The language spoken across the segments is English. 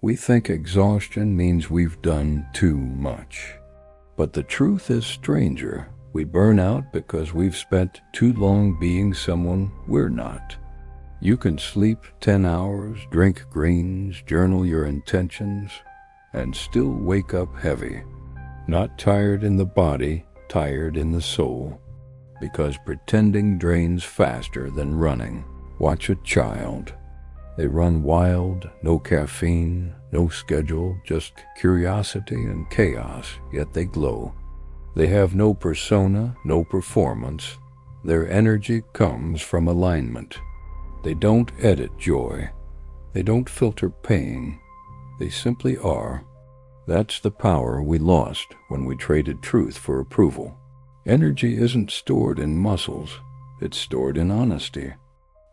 We think exhaustion means we've done too much. But the truth is stranger. We burn out because we've spent too long being someone we're not. You can sleep 10 hours, drink greens, journal your intentions, and still wake up heavy. Not tired in the body, tired in the soul. Because pretending drains faster than running. Watch a child. They run wild, no caffeine, no schedule, just curiosity and chaos, yet they glow. They have no persona, no performance. Their energy comes from alignment. They don't edit joy. They don't filter pain. They simply are. That's the power we lost when we traded truth for approval. Energy isn't stored in muscles. It's stored in honesty.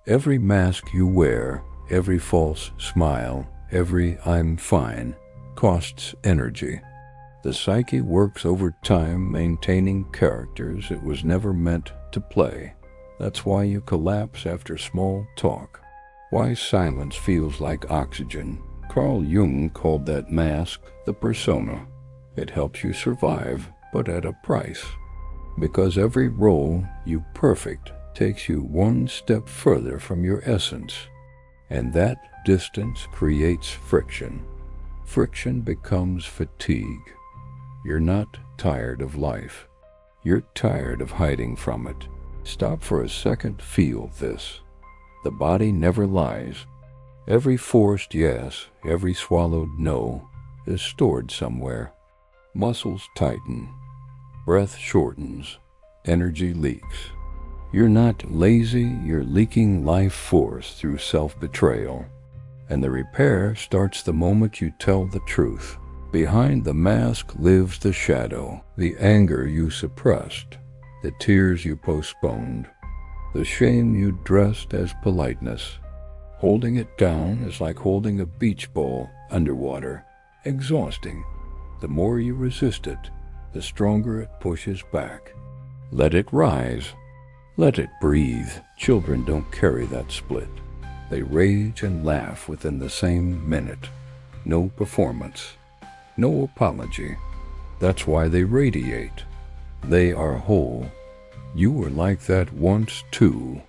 Every mask you wear, every false smile, every "I'm fine" costs energy. The psyche works over time maintaining characters it was never meant to play. That's why you collapse after small talk. Why silence feels like oxygen. Carl Jung called that mask the persona. It helps you survive, but at a price. Because every role you perfect takes you one step further from your essence. And that distance creates friction. Friction becomes fatigue. You're not tired of life. You're tired of hiding from it. Stop for a second, feel this. The body never lies. Every forced yes, every swallowed no is stored somewhere. Muscles tighten. Breath shortens. Energy leaks. You're not lazy, you're leaking life force through self-betrayal. And the repair starts the moment you tell the truth. Behind the mask lives the shadow, the anger you suppressed, the tears you postponed, the shame you dressed as politeness. Holding it down is like holding a beach ball underwater, exhausting. The more you resist it, the stronger it pushes back. Let it rise. Let it breathe. Children don't carry that split. They rage and laugh within the same minute. No performance. No apology. That's why they radiate. They are whole. You were like that once too,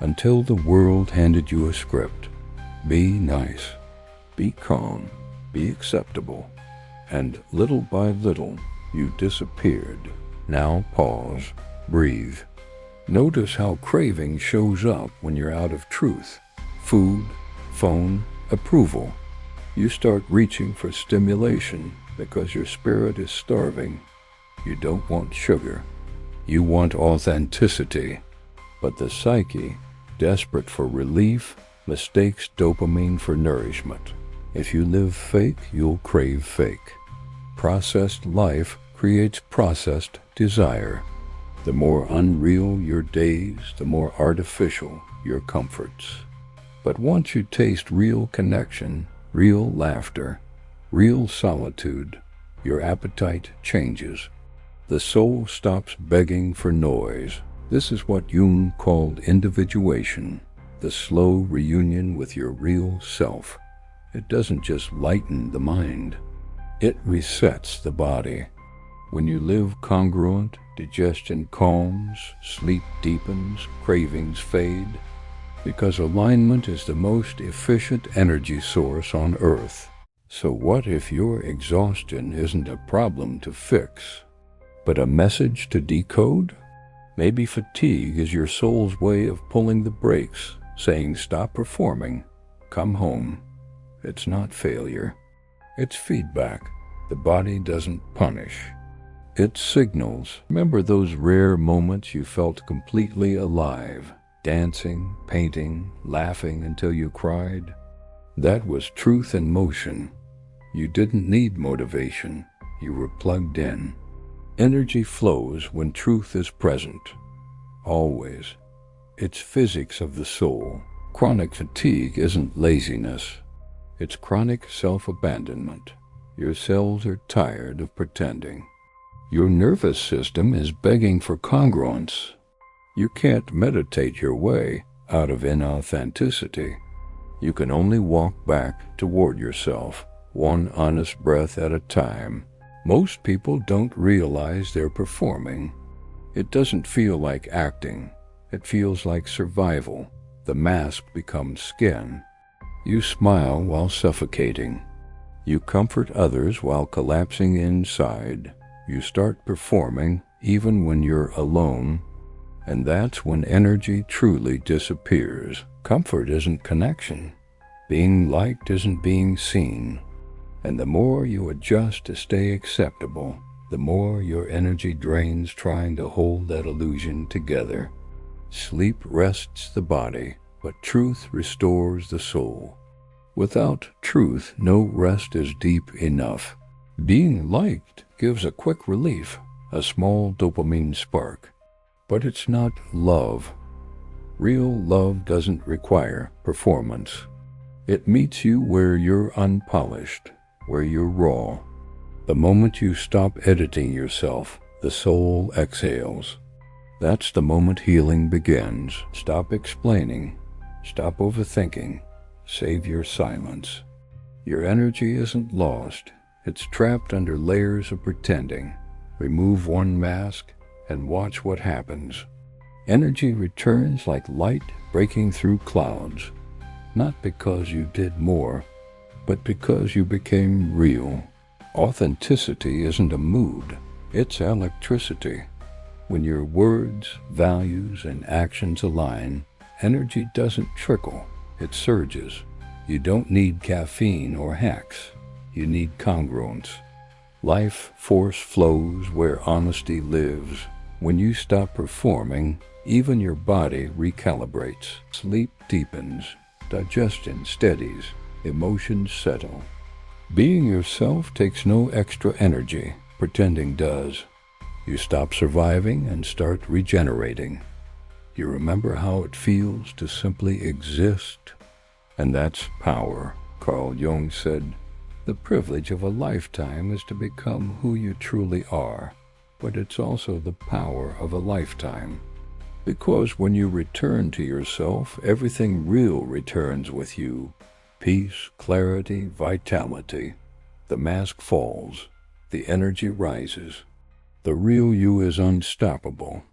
until the world handed you a script. Be nice. Be calm. Be acceptable. And little by little, you disappeared. Now pause. Breathe. Notice how craving shows up when you're out of truth. Food, phone, approval. You start reaching for stimulation because your spirit is starving. You don't want sugar. You want authenticity. But the psyche, desperate for relief, mistakes dopamine for nourishment. If you live fake, you'll crave fake. Processed life creates processed desire. The more unreal your days, the more artificial your comforts. But once you taste real connection, real laughter, real solitude, your appetite changes. The soul stops begging for noise. This is what Jung called individuation, the slow reunion with your real self. It doesn't just lighten the mind. It resets the body. When you live congruent, digestion calms, sleep deepens, cravings fade, because alignment is the most efficient energy source on Earth. So what if your exhaustion isn't a problem to fix, but a message to decode? Maybe fatigue is your soul's way of pulling the brakes, saying stop performing, come home. It's not failure. It's feedback. The body doesn't punish. It signals. Remember those rare moments you felt completely alive, dancing, painting, laughing until you cried? That was truth in motion. You didn't need motivation. You were plugged in. Energy flows when truth is present. Always. It's physics of the soul. Chronic fatigue isn't laziness. It's chronic self-abandonment. Your cells are tired of pretending. Your nervous system is begging for congruence. You can't meditate your way out of inauthenticity. You can only walk back toward yourself, one honest breath at a time. Most people don't realize they're performing. It doesn't feel like acting. It feels like survival. The mask becomes skin. You smile while suffocating. You comfort others while collapsing inside. You start performing even when you're alone, and that's when energy truly disappears. Comfort isn't connection. Being liked isn't being seen. And the more you adjust to stay acceptable, the more your energy drains trying to hold that illusion together. Sleep rests the body, but truth restores the soul. Without truth, no rest is deep enough. Being liked gives a quick relief, a small dopamine spark. But it's not love. Real love doesn't require performance. It meets you where you're unpolished, where you're raw. The moment you stop editing yourself, the soul exhales. That's the moment healing begins. Stop explaining. Stop overthinking. Save your silence. Your energy isn't lost. It's trapped under layers of pretending. Remove one mask and watch what happens. Energy returns like light breaking through clouds. Not because you did more, but because you became real. Authenticity isn't a mood. It's electricity. When your words, values, and actions align, energy doesn't trickle. It surges. You don't need caffeine or hacks. You need congruence. Life force flows where honesty lives. When you stop performing, even your body recalibrates. Sleep deepens. Digestion steadies. Emotions settle. Being yourself takes no extra energy. Pretending does. You stop surviving and start regenerating. You remember how it feels to simply exist. And that's power. Carl Jung said, "The privilege of a lifetime is to become who you truly are, but it's also the power of a lifetime. Because when you return to yourself, everything real returns with you. Peace, clarity, vitality. The mask falls. The energy rises. The real you is unstoppable.